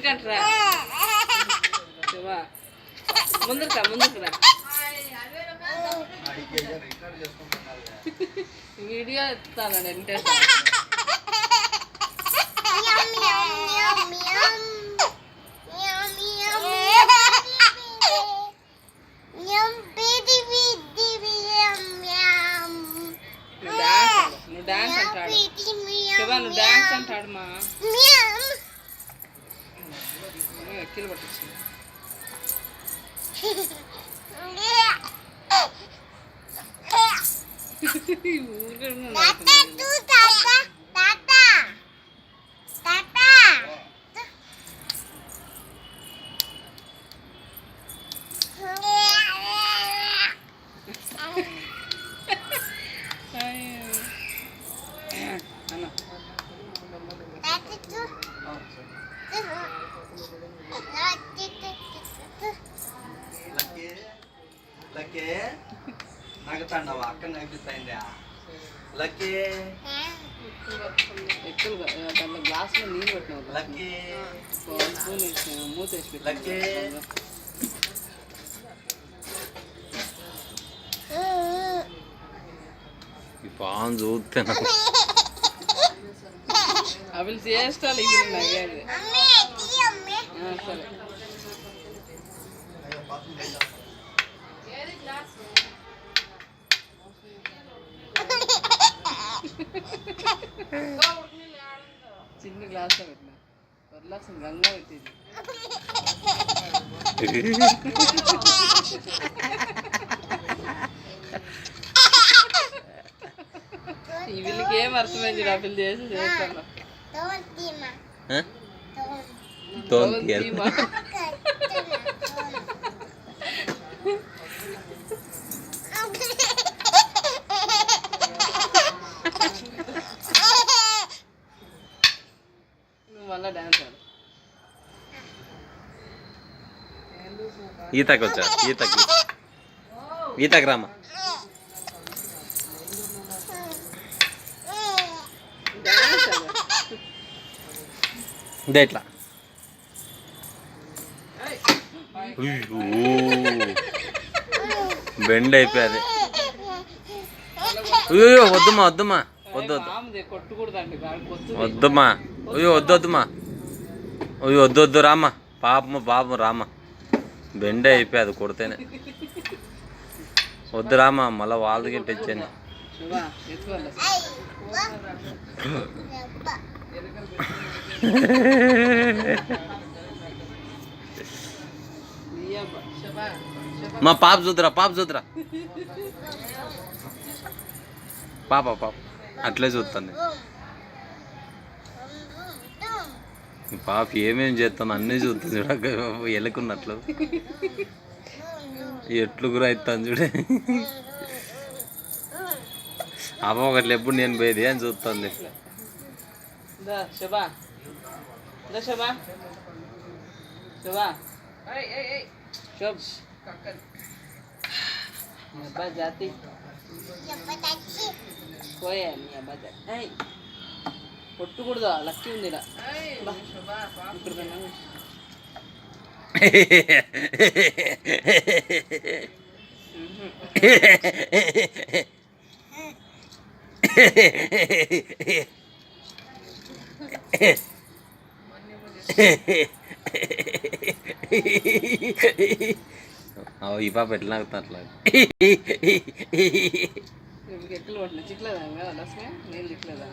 కంటరా ముందుకురా video ఎత్తాను అంటే నువ్వు డాన్స్ అంటాడు శివా నువ్వు డాన్స్ అంటాడు మా ఎక్కిలు పట్టించు లక్కీ నగతాండవా అక్క నగిపిస్తాయిందా లక్కీ ఎక్కువ దాంట్లో గ్లాస్లో నీళ్ళు పెట్టినావు లక్కీ స్పూన్ వేసి మూత వేసి లక్కీ ఈ పాము చూస్తాను అవి చేస్తాను ఇది నగేది సరే చిన్న గ్లాస్ పెట్టినా వరలాసం గంగా పెట్టింది వీళ్ళకి ఏం అర్థమైంది డబ్బులు చేసి చేస్తాను మళ్ళా డాన్స్ ఆడు ఈతకు వచ్చా ఈతకు రామా ఇదే ఇట్లా బెండ్ అయిపోయాది అయ్యో వద్దుమా వద్దుమా వద్దు వద్దుమా అయ్యో వద్దొద్దుమా అయ్యో వద్దు రామా పాపము రామా బెండే అయిపోయాది కొడితేనే వద్దు రామా మళ్ళీ వాళ్ళకి తెచ్చాను మా పాప చూద్దురా పాప అట్లే చూస్తాను పాప ఏమేమి చేస్తాను అన్నీ చూస్తుంది చూడ ఎలుకున్నట్లు ఎట్లు కూడా అవుతాను చూడే అమ్మ ఒకటి ఎప్పుడు నేను పోయేది అని చూస్తుంది जाती పోయా కొట్టుకూడదు లక్కీ ఉంది ఈ పాప ఎట్లా అట్లా ఎట్లు చిట్లేదా నేను చిట్లేదా